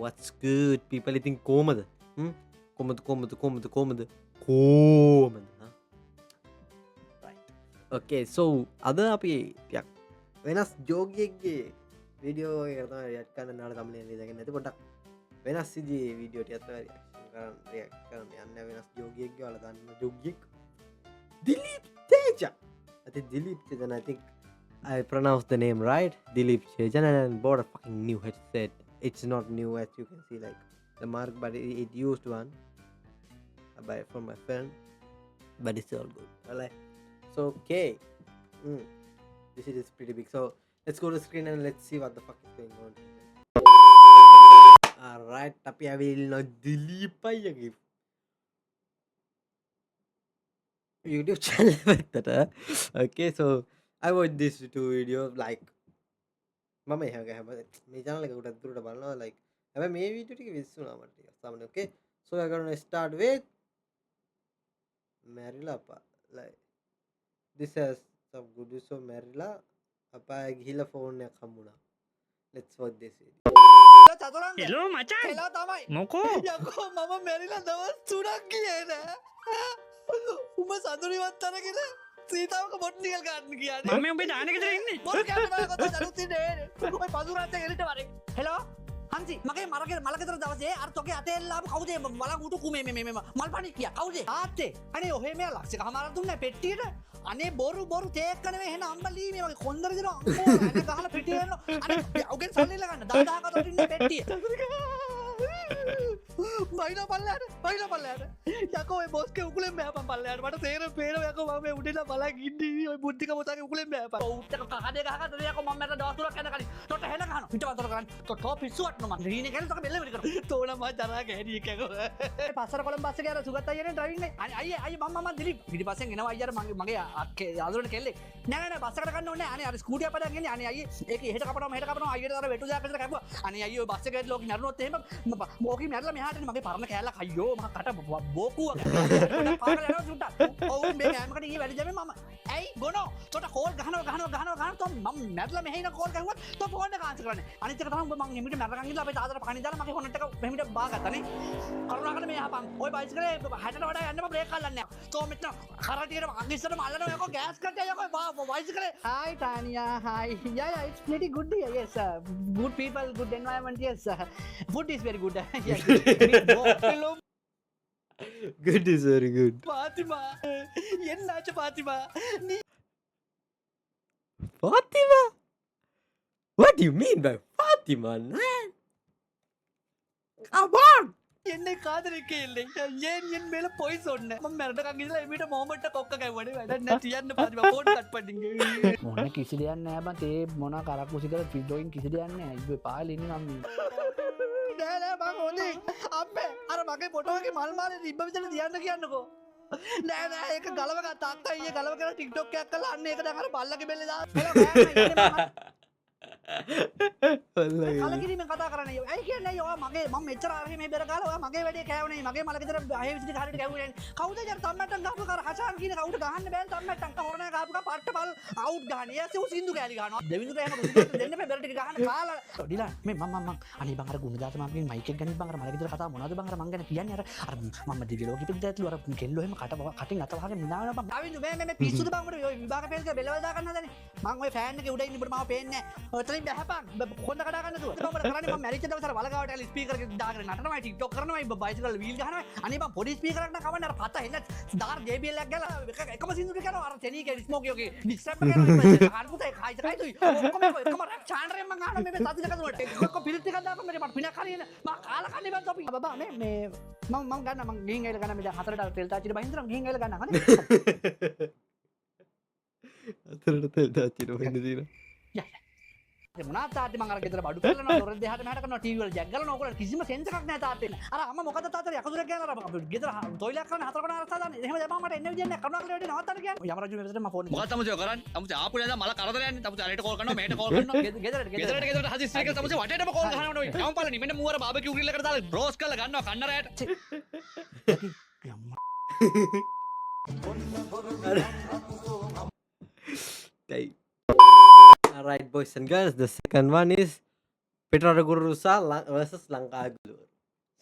what's good people ඉතින් කොහමද කොහමද okay so අද අපි ටිකක් වෙනස් ජෝගියෙක්ගේ වීඩියෝ එක තමයි රියැක්ට් කරන්න නාල thumbnail එක දාගෙන නැති පොඩ්ඩක් වෙනස් විදිහේ වීඩියෝ ටිකක් තමයි රියැක්ට් කරන්න යන්නේ වෙනස් ජෝගියෙක්ගේ වල ගන්න ජෝගියෙක් Dilip Teja I think Dilip Teja and I think I pronounced the name right Dilip Teja and bought a fucking new headset it's not new as you can see like the mark but it used one I buy it from my friend but it's all good alright so okay this is pretty big so let's go to the screen and let's see what the fuck is going on alright tapi I will not Dilip ayage YouTube channel okay so I watched this two videos like මම එහෙම මේ channel එක උඩ දුරට බලනවා like හැබැයි මේ video ටික විශ්ුණා මට ටිකක් සාමාන්‍ය okay so we're going to start with Marilla appa like this has some good so Marilla appa ගිහිල්ලා phone එකක් හම්බුණා let's watch this video hello මචං hello තමයි මොකෝ යකෝ මම මැරිලා දවස් 3ක් ගියේ නෑ උඹ සතුරිවත් අරගෙන සීතාවක බොට්නිකල් ගන්න කියන්නේ මම උඹේ දාන ගෙදර ඉන්නේ මොන කැමරාව කොතන දරුත් ඉන්නේ ඔය පදුරත් එකට වරේ හෙලෝ හන්සි මගේ මලකෙතර දවසේ අර තෝගේ අතේ එල්ලාම කවුද මලන් උටු කුමේ මේ මල් පණි කියා කවුද ආත්තේ අනේ ඔහෙ මෙයා ලක්ෂ කමාරක් දුන්නේ පෙට්ටියට අනේ බොරු තේක් කනේ එහෙන අම්බලී මේ වගේ කොන්දර දෙනවා අම්මෝ අනේ ගහලා පෙට්ටිය යනවා අනේ ඔගෙන් සල්ලි ලගන්න 10000ක තොටින්නේ පෙට්ටිය බයිලා පල්ලයට යකෝ ඔය බොස්ගේ උකුලෙන් බෑපන් පල්ලයට මට තේරෙන්නේ පේනවා යකෝ මම මේ උඩින් බලන් ඉන්නේ ඔය බුද්ධික මොතාගේ උකුලෙන් බෑපන් ඔව්ට කහදේ ගහකට යකෝ මම මට දවස් තුනක් යන කලින් තොට හෙල ගහනවා පිටවතර කරන්න තොට පිස්සුවට නෝ මම රීනේ ගන්නේ තොක බෙල්ල වෙලි කරනවා තෝණ මම ජරාගේ හැටි යකෝ පස්සර කොළඹ බස් එකේ අර සුගත් අයියනේ ඩ්‍රයිවිං නේ අයියේ මම දිලිප් පිටිපස්සෙන් එනවා අයියාර මගේ අක්කේ යාළුවනේ කෙල්ලේ නෑ බස් එකට ගන්න ඕනේ අනේ අර ස්කූටි අප දාගෙන එන්නේ අනේ අයියේ ඒක එහෙට කපනවා මෙහෙට කපනවා අයියට අර වෙටු දාක විතර කැපුවා අනේ අයියෝ බස් එකේ ලෝක නරුනොත් එහෙම මොකි මැරලා මෙහාට මගේ පරණ කෑල්ලක් අයියෝ මම කට බෝකුවක් පාගල යනවා සුට්ටා ඔව් මේ මෑමකට ඊ වැඩි ජමේ මම ඇයි ගොනෝ තොට කෝල් ගහනවා තෝ මම මැරලා මෙහෙ ඉන කෝල් ගහුවත් තෝ ෆෝන් එක ආන්සර් කරන්නේ අනිත් එක තමයි මම එමිට මැරගන් ඉඳලා අපේ තාත්තට පාණි දාලා මගේ ෆෝන් එක මෙහෙමිට බාගත්තානේ කරුණාකර මේ යහපන් ඔය බයිසිකලේ 60ට වඩා යන්න මම බ්‍රේක් කල්ලන්නේ නැහැ තෝ මෙතන කරටියට මගේ ඉස්සරම අල්ලනවා යකෝ ගෑස් කට්ටිය යකෝ බයිසිකලේ hi Tanya hi yeah it's pretty good here yes good people good environment yes food is very good yes good is very good Fatima என்னாச்சு Fatima நீ Fatima what do you mean by Fatima man come on என்னை காதலிக்க இல்லை ஏன் என் மேல போய் சொன்ன මම මැරෙන්න කංගිදලා එමිට මොහොමඩ්ට කොක්ක ගැව්වනේ වැඩ නැති යන්න Fatima ෆෝන් කට් පඩින්ගේ මොන කිසි දෙයක් නැහැ බං තේ මොන කරක් කුසි කරලා ෆිඩෝයින් කිසි දෙයක් නැහැ ඉබ්බේ පාලේ ඉන්නේ නම් නෑ මං හොඳේ අප්පේ අර මගේ ෆොටෝ එකේ මල් මාලේ ඉබ්බ විතර තියන්න කියන්නකෝ නෑ ඒක ගලව ගත්තා අක්කා ඊයේ ගලව කරලා TikTok එකක් කළා අන්න ඒක දැන් අර බල්ලගේ බෙල්ලේ දාලා කලකිරීමෙන් කතා කරන්නේ ඇයි කියන්නේ ඔයා මගේ මම මෙච්චර ආරහේ මේ බෙර කාලා ඔයා මගේ වැඩේ කෑවනේ මගේ මලකෙතර අහේ විසිට කාලේට කැවුවේ කවුද ජර තම්මැට්ටම් ගහපු කර හෂාන් කියන කවුද ගහන්න බෑ තම්මැට්ටම් කවරණ ගහපු කර පට්ට බල් අවුට් ගහන්නේ ඊයසේ උ සින්දු කෑලි ගහනවා දෙවිඳුට එහෙම කුසිකට දෙන්න බෑ බෙර ටික ගහන්න කාලා ඩිලා මේ මම අනේ බං අර ගුණදාස මගෙන් මයික් එක ගනිත් බං අර මලකෙතර කතා මොනවද බං අර මං ගැන කියන්නේ අර මම දිවිලෝ කිපිට දැත්ලු අර කෙල්ලෝ එහෙම කටින් අත වහගෙන නිදාගෙන බං ආවින්දු මේ පිස්සුද බං උඩ ඔය විභාග ෆේල් එක බෙලවල් දා ගන්න හදන්නේ මං ඔය ෆෑන් එකේ උඩ ඉන්න උඩ මාව පේන්නේ නැහැ ඔතනින් බහපන් කොන්න කඩා ගන්න දුව මම කරන්නේ මම මැරිච්ච දවසට වලගාවට ඇවිල්ලා ස්පීකර් එක දාගෙන නටනවා TikTok කරනවා බයිසිකල් වීල් ගහනවා අනේ මම පොඩි ස්පීකර් එකක් නම් කවන්න අර පත එන්න දාර JBL එකක් ගාලා එකම සින්දුර කරනවා අර තෙනී කේ ස්මෝක් යෝගේ ඩිස්ටර්බ් කරනවා අරපුතේ කයියි ඔක්කොම එකම චාන්ඩරෙන් මම ගහනවා මේ සද්ද දෙක දුවට එක්ක පිළිත් එකක් දාපන් මට පිනක් හරියන මම කාලා කන්නේ බං තොපි බබා මේ මම ගන්න මම ගිහින් ඇවිල්ලා ගන්න මේ දැන් හතරට තෙල් තාච්චිට බහින්දරම් ගිහින් ඇවිල්ලා ගන්න හරි අතරට තෙල් තාච්චිට බහින්න දිනා මොනවද තාත්තේ මං අර ගෙදර බඩු කරනවා දොර දෙහාට මෙහාට කරනවා ටීවී වල ජැක් ගලනවා ඕගොල්ලෝ කිසිම සෙන්ස් එකක් නැහැ තාත්තේ අර අම්මා මොකද තාත්තේ යකදුරක් ගෑනලා අර ගෙදර තොইলයක් කරන හතර කොන අරසා දාන්නේ එහෙම දැම්මම මට එන්න විදියක් නැහැ කරුණාකරලා වැඩි නවත්තන්න කියන්නේ යම රජු මෙතන මම ෆෝන් මොකක්ද තමුසේ කරන්නේ තමුසේ ආපු නේද මල කරදර යන්නේ තමුසේ අරේට කෝල් කරනවා මේට කෝල් කරනවා ගෙදරට හදිස්සි එක තමුසේ වටේටම කෝල් ගහනවා නෝයි යම් පාලනි මෙන්න මූවර බාබකියු ග්‍රිල් එකට දාලා බ්‍රෝස් කරලා ගන්නවා කන්න රැයට Alright boys and girls, the second one is පිටරට ගුරු සහ versus ලංකා ගුරු.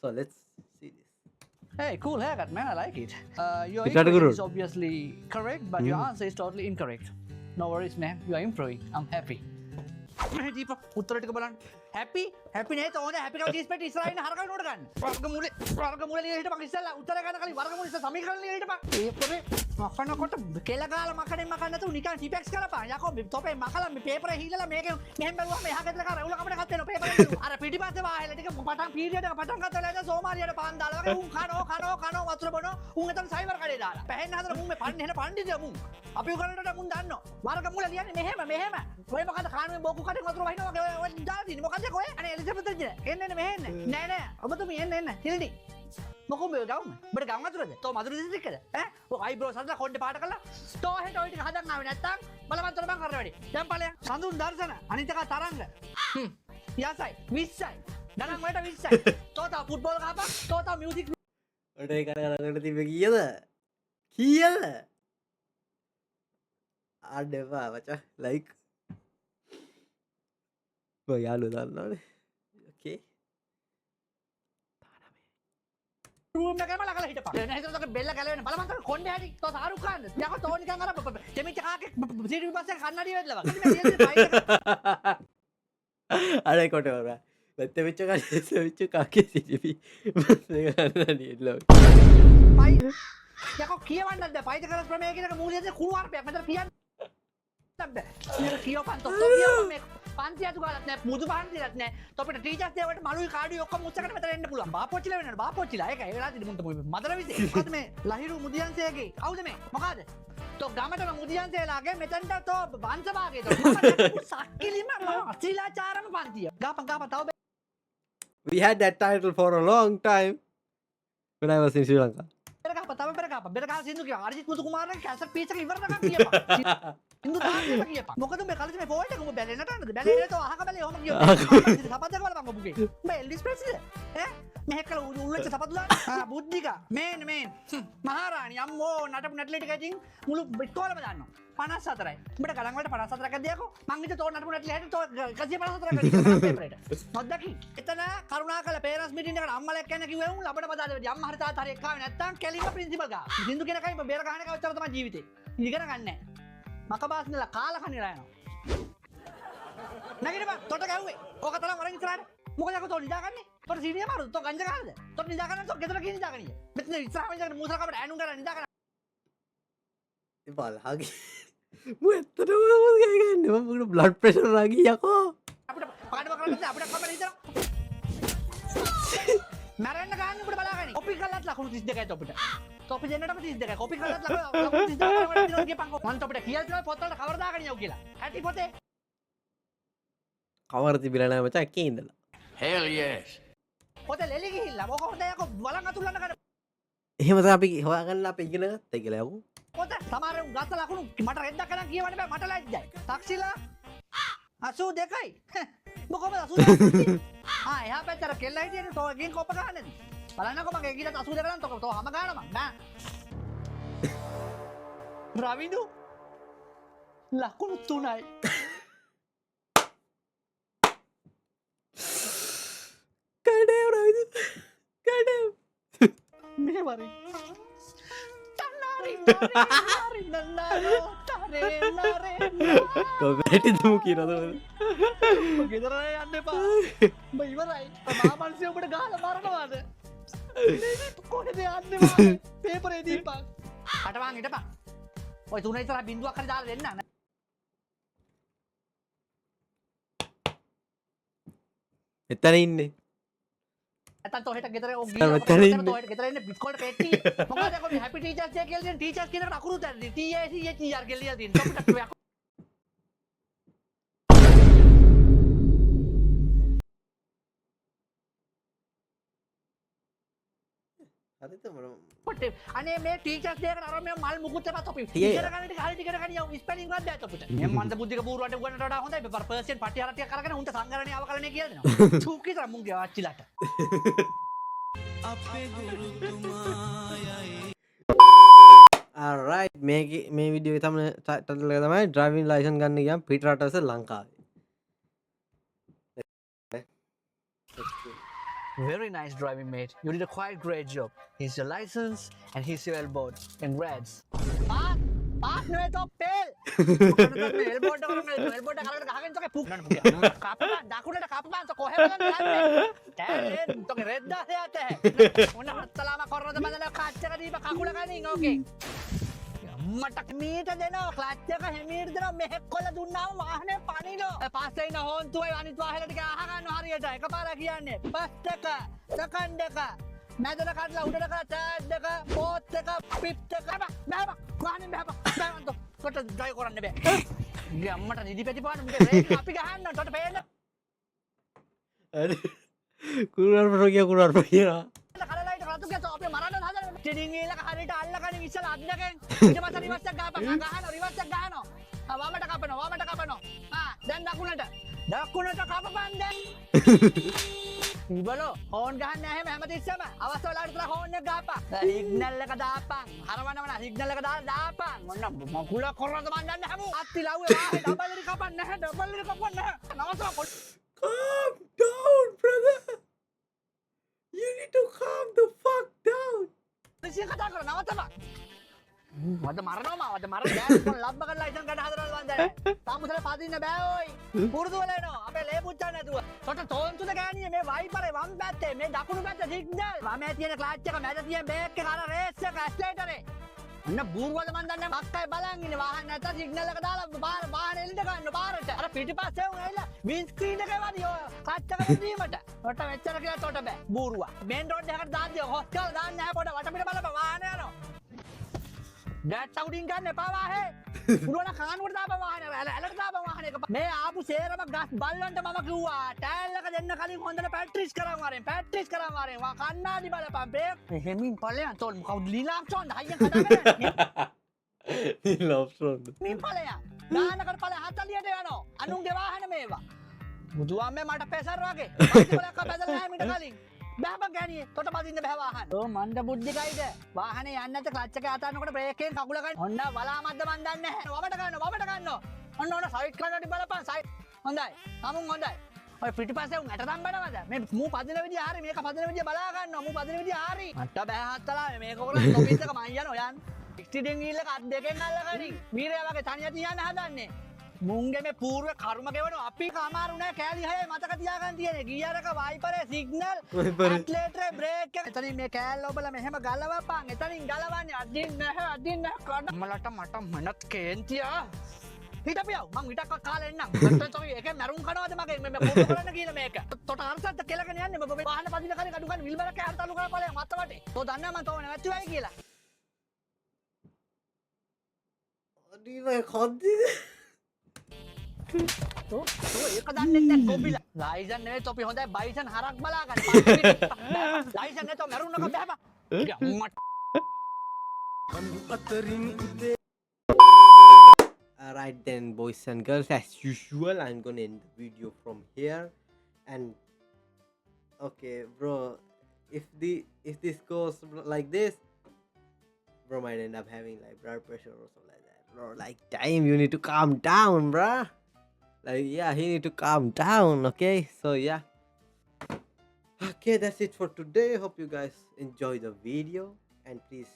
So let's see this. Hey, cool haircut, man. I like it. Your You gotta equation go. is obviously correct, but your answer is totally incorrect. No worries, man. You are improving. I'm happy. දීප උත්තර ටික බලන්න. happy නේද? ඕනේ happy කව cheese පැටි ඉස්සරහින් හරකව නෝට ගන්න. වර්ගමූල ලියලා හිටපන් ඉස්සෙල්ලා. උත්තර ගන්න කලින් වර්ගමූල ඉස්සෙල්ලා සමීකරණ ලියලා හිටපන්. ඒකනේ මකනකොට කෙල ගාලා මකණෙන් මකන්න නැතුව නිකන් ටිපෙක්ස් කරපන්. යකෝ මේ තොපේ මකලා මේ පේපරේ හීලලා මේකෙන් මෙහෙම බැලුවා මෙහා ගෙදර කර රවුල කමඩ ගන්න වෙනවා පේපරේ. අර පිටිපස්සේ වාහෙලා ටික පටන් පීරියඩ් එක පටන් ගත්තා නේද? සෝමාරියට පාන් දාලා වගේ උන් කනෝ වතුර බොනෝ. උන් එතන සයිවර් කඩේ දාලා. පැහෙන්න හදන මුන් මේ පන්නේ පණ්ඩිතය මුන්. අපි උගලනට මුන් දන්නවා. වර්ගමූල ලියන්නේ මෙහෙම. ඔය මොකද කානුවෙන් බොක්කු කඩෙන් වතුර වහිනවා වගේ ඔය දාලා තියෙන්නේ. මොකද කොහෙ? අනේ එලිසබෙත් එන්න මෙහෙන්න. නෑ ඔබතුමී එන්න හිල්ඩි. මොකෝ මේ ගවුම? ඔබට ගවුම් අතුරද? තෝ මధుර දිස්ත්‍රික්කද? ඈ? ඔය අයිබ්‍රෝස් හදලා කොණ්ඩේ පාට කරලා ස්ටෝ හෙට ඔය ටික හදන්න ආවේ නැත්තම් බලමන්තර බං කරන වැඩි. දැන් ඵලයන් සඳුන් දර්ශන අනිත් එක තරංග. යසයි 20යි. ගණන් වලට 20යි. තෝ තා ෆුට්බෝල් ගහපන්. තෝ තා මියුසික් ඔට ඒ කරගන්නට තිබ කියද අඩවා වචා ලයික් යාලු දන්නනේ ඕකේ රූම් එකම ළඟලා හිටපන්. දැන් හිතනකොට බෙල්ල ගැලවෙන බලමන්තර කොණ්ඩේ හැටි. තෝ සාරුක් ඛාන්ද? යකෝ තෝ නිකන් අර දෙමිච්ච කාගේ සීටි බස් එක කන්නඩිය වෙදලා වගේ. අර කොටවර වෙච්ච කාගේ සිටිපි ගන්නඩියලෝ පයි යකෝ කියවන්නද පයිද කරස් ප්‍රමේය කියන මූලිකයේ කුණු වර්පයක් මෙතන කියන්න බෑ. මේක කියවපන් තෝ කියවපන් මේ පන්ති අතු ගාලත් නෑ මුදු පන්තිලත් නෑ. තොපිට ටීචර්ස් දේවට මලුයි කාඩුයි ඔක්කොම උස්සකට මෙතන එන්න පුළුවන්. බාපොච්චිලා වෙනවද? බාපොච්චිලා. ඒකයි ඒ වෙලාවදී මුන්ට මදර විසේ. මොකද මේ ලහිරු මුදියන්සේගේ කවුද මේ? මොකද? තෝ ගමටම මුදියන්සේලාගේ මෙතනට තෝ වංශ භාගයේ තෝ මම සක්කිලිම අශීලාචාරම පන්තිය. ගාපන් තව we had that title for a long time when I was in Sri Lanka. බෙරගහ සින්දු කියව. අරිජිත් මුතු කුමාරගේ කැසට් පීස් එක ඉවරනකම් කියපන්. සින්දු තාක්ෂණය කියපන්. මොකද මේ කලින් මේ ෆෝල්ඩ් එක උඹ බැලෙන්නට යන්නද? බැලෙන්නේ තෝ අහක බැලේ ඔහම කියව. සපද්දක බලපන් ඔබගේ. උඹ එල්විස් ප්‍රෙස්ලිද? ඈ මෙහෙ කළ උල්ලච්ච සපද්දු දාන්න. බුද්ධික. මේන්. මහරාණි අම්මෝ නටපු නැටලි ටික ඉතින් මුළු ඉස්කෝලේම දාන්නවා. 54යි. උඹට ගණන් වලට 54ක් දෙයකෝ. මං හිතුව තෝ නටපු නැටලි හැටි තෝ 154ක් පේපරේට. නොදකි. එතන කරුණාකර පේරන්ට්ස් මීටින් එකට අම්මලා එක්ක යන්න කිව්වේ උන් ලබන බදාද වෙඩි. අම්මා හරි තාත්තා හරි එක්ක ආවේ නැත්තම් කෙලින්ම ප්‍රින්සිපල් ගාව. සින්දු කියන කයි බේර ගහන එක විතර තමයි ජීවිතේ. ඉගෙන ගන්න නැහැ. මකබාස්නලා කාලා කන්නේලා යනවා. නැගිටපන්. තොට ගැහුවේ. ඕක තරම් වරන් ඉස්සරහට. මොකද යකෝ තෝ නිදාගන්නේ? තොට සීනිය මාරුද? තෝ ගංජා ගහනද? තොට නිදාගන්න තෝ ගෙදර ගිහින් නිදාගන්නේ. මෙතන ඉස්සරහම ඉඳගෙන මූසල කමට ඈනුම් කරලා නිදාගන්න. බලහගේ මු ඇත්තටම ගන්න මට බ්ලඩ් ප්‍රෙෂර් රාගී යකෝ අපිට පාඩම කරන්න අපිට කමට හිතන මරන්න ගන්න උඹට බලාගන්නේ. කොපි කළත් ලකුණු 32යි තොපිට. තොපි දෙන්නටම 32යි. කොපි කළත් ලකුණු 32යි වලට දිනන ගියපන්කෝ. මන් තොපිට කියලා තියෙනවා පොත් වලට කවර දාගෙන යව් කියලා. ඇටි පොතේ. කවර තිබිලා නැහැ මචං එකේ ඉඳලා. Hell yes. පොතේ ලෙලි ගිහිල්ලා මොකද යකෝ වලන් අතුල්ලන්න ගන්න. එහෙම තමයි අපි හොයාගන්න අපි ඉගෙන ගත්තා කියලා යකෝ. පොත සමහර උන් ගත්ත ලකුණු මට රෙද්දක් කරන් කියවන්න බෑ මට ලැජ්ජයි. තක්ෂිලා 82යි. මොකද 82යි? එහා පැත්තට කෙල්ල හිටියනේ තෝ ගෙන් කොප ගන්නද? බලන්නකෝ මගේ ගිලත් 82 ගන්න තෝ හැම ගන්න මං නෑ. රවිදු ලකුණු 3යි. කඩේ රවිදු. කඩේ. මේ වරි. කොබැටි දමු කියනද ගෙදර යන්න එපා. උඹ ඉවරයි. මාමල්සිය උඹට ගහලා මරනවාද? කොහෙද යන්නේ මාමේ? පේපරේ දීපන්. කටවං හිටපන්. ඔය තුන ඉතලා බින්දුවක් හරි දාලා දෙන්න. එතන ඉන්නේ. නැත්තම් තෝ හෙට ගෙදර ඔය මෙතන ඉන්නේ. තෝ හෙට ගෙදර ඉන්නේ බිස්කෝල්ට පෙට්ටි. මොකද කො මේ හැපි ටීචර්ස් ඩේ කියලා දෙන ටීචර්ස් කියන එකට අකුරු දැන්නේ. TACHER කියලා දෙන්න. තොපිට ඔය හරිද මොන පොටේ අනේ මේ ටීචර්ස් දෙයකට අර මේ මල් මුකුත් එපා තොපි ඉගෙන ගන්න ටික හරි ටිකට ගනියව ස්පෙලිං එකක් දැය තොපිට මේ මන්ද බුද්ධික බූරුවට උගන්නට වඩා හොඳයි පර් පර්සන් පටි හර ටික කරගෙන උන්ට සංගරණේ අවකලනේ කියලා දෙනවා චූකිතර මුන්ගේ ආච්චිලාට අපේ ගුරුතුමායයි alright මේ වීඩියෝ එකේ තමයි ටයිටල් එක තමයි driving license ගන්න ගියාම පිට රට versus ලංකාවේ Very nice driving, mate. You did a quite great job. Here's your license and here's your elbow. Congrats. Park no to fail. Elbow ගහගෙන තෝගේ පුක් නන පුක්. කපපන් දකුණට කපපන් තෝ කොහෙ බලන්න යන්නේ. දැන් තෝගේ රෙඩ් දාලා යට. මොන හත්තලාම කරනද බඳලා කච්ච එක දීප කකුල කනින් ඕකේ. මට මීට දෙනවා ක්ලච් එක හැමීට දෙනවා මෙහෙක් කොල්ල දුන්නාම වාහනේ පනිනවා. පස්සේ ඉන්න හොන්තුයි අනිත් වාහලට ටික අහ ගන්න හරියට එකපාරක් කියන්නේ. බස් එක, සෙකන්ඩ් එක, මැදට කඩලා උඩට කරලා තර්ඩ් එක, ෆෝර්ත් එක, ෆිෆ්ත් එක බෑ වාහනේ බෑ බෑ කොට ඩ්‍රයිව් කරන්න බෑ. ඉතින් අම්මට නිදි පැටි පාන මුගේ රේක් අපි ගහන්න උන්ට පේන්න. අර කුරුවරපට කියනවා. කලලයිට රතු ගියා අපි මරන්න හදන ටිඩින් වීලක හරියට අල්ලගෙන ඉස්සලා අද්දගෙන ඊට පස්සේ රිවර්ස් එක ගහපන් ගහනවා රිවර්ස් එක ගහනවා වමට කපනවා දැන් දකුණට කපපන් දැන් ඉබලෝ හෝන් ගහන්න නැහැ හැමතිස්සෙම අවස්ථ වෙලාවට විතර හෝන් එක ගහපන් සිග්නල් එක දාපන් හරවනවන සිග්නල් එක දාපන් මොන්න මකුල කරනද මන් දන්නේ හැමෝ අත්ති ලව්වේ වාහේ ඩබල් එක කපන්න නැහැ නවසව Calm down, brother. You need to calm the fuck down. සිය කතා කර නවතපන් වද මරනවා වද මර දැන් කොන් ලබ්බ කරලා ලයිසන් ගන්න හදනවද මන් දැන් තාමුසල පදින්න බෑ ඔයි පුරුදු වෙලා එනවා අපේ ලේ පුච්චන්න නැතුව තොට තෝන්තුද ගෑණියේ මේ වයිපරේ වම් පැත්තේ මේ දකුණු පැත්ත සිග්නල් වමේ තියෙන ක්ලච් එක මැද තියෙන බ්‍රේක් එක අර රේස් එක ඇස්ලේටරේ අන්න බූරුවද මන් දන්නේ මක්කයි බලන් ඉන්නේ වාහන නැත්නම් සිග්නල් එක දාලා වාහන එල්ලට ගන්න පාරට අර පිටිපස්සේ උන් ඇවිල්ලා වින් ස්ක්‍රීන් එකේ වදී ඔය ක්ලච් එක දීමට ඔට මෙච්චර කියලා තොට බෑ බූරුවා මේන් රෝඩ් එකකට දාද්දී හොස්කල් දාන්න නැහැ පොඩ වටපිට බලපන් වාහන යනවා ඩැට් සවුඩින් ගන්න එපා වාහේ පුරවන කානුවට දාපන් වාහනේ ඇලට දාපන් වාහනේ එක මේ ආපු සේරම ගස් බල්ලන්ට මම කිව්වා ටයර් එක දෙන්න කලින් හොඳට පැට්‍රිස් කරන් වරෙන් වා කන්නාඩි බලපන් බ්‍රේක් එහෙමින් ඵලයන් තෝල් කවුද ලීලාක්ෂොන් හයියෙන් කතාගෙන Lobster. මින් ඵලයන් දානකට ඵල 40ට යනවා අනුන්ගේ වාහන මේවා බුදුහාමේ මට පෙසර් වගේ පස්සේ බලක් බැදලා නැහැ මිට කලින් බෑබන් ගෑණියේ තොට බදින්න බෑ වාහන. ඔව් මණ්ඩ බුද්ධිකයිද? වාහනේ යන්නේ නැත්නම් ක්ලච් එක අතන්නකොට බ්‍රේක් එකෙන් කකුල ගන්න. ඔන්න වලාමද්ද මන් දන්නේ නැහැ. වමට ගන්නවා. ඔන්න සයිඩ් කරන්නට බලපන් සයිඩ්. හොඳයි. තමුන් හොඳයි. ඔය පිටිපස්සේ උන් ඇට තම්බනවද? මේ මූ පදින විදිය හරි මේක පදින විදිය බලා ගන්නවා. මූ පදින විදිය හරි. මට බෑ හත්තලා මේක ඔයගොල්ලෝ කොපිස් එක මන් යනවා යන්න. 60 ඩින් වීල් එක අත් දෙකෙන් අල්ලගනින්. වීරයා වගේ තනිය තියන්න හදන්නේ. මුන්ගේ මේ పూర్ව කර්ම ගෙවනවා අපි කමාරු නෑ කෑලි හයයි මතක තියාගන්න තියෙන්නේ ගියර් එක වයිපරේ සිග්නල් ඇක්ලේටරේ බ්‍රේක් එක එතනින් මේ කෑල්ල ඔබලා මෙහෙම ගලවපන් එතනින් ගලවන්නේ අදින් නැහැ කඩ මලට මට මනත් කේන්තියා හිටපියව මං විතක්ක කාලේ එන්නම් නැත්නම් තෝයි එකේ මරුන් කනවාද මගේ මේ පොඩ කරන්න කියලා මේක තොට අරසත් කෙලගෙන යන්නේ ඔබ වාහන පදින කලින් අඩු ගන්න විල් බරක් හරතලු කරලා ඵලයක් මත්ත වටේ තෝ දන්නා මං තෝ නැති වෙයි කියලා අඩිවයි කද්දිද? තෝ ඒක දන්නේ නැහැ කොබිලා ලයිසන් නෙවෙයි තොපි හොඳයි බයිසන් හරක් බලා ගන්න licence නැතෝ මරුන්නක බෑපා Alright then, boys and girls, as usual, I'm gonna end the video from here. And okay, bro, if this goes like this, bro might end up having like blood pressure or something like that. Bro, like damn, you need to calm down, bruh. Like yeah, he need to calm down. Okay, so yeah. Okay, that's it for today. Hope you guys enjoy the video and please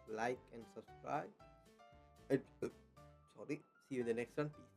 like and subscribe. Sorry, see you in the next one. Peace.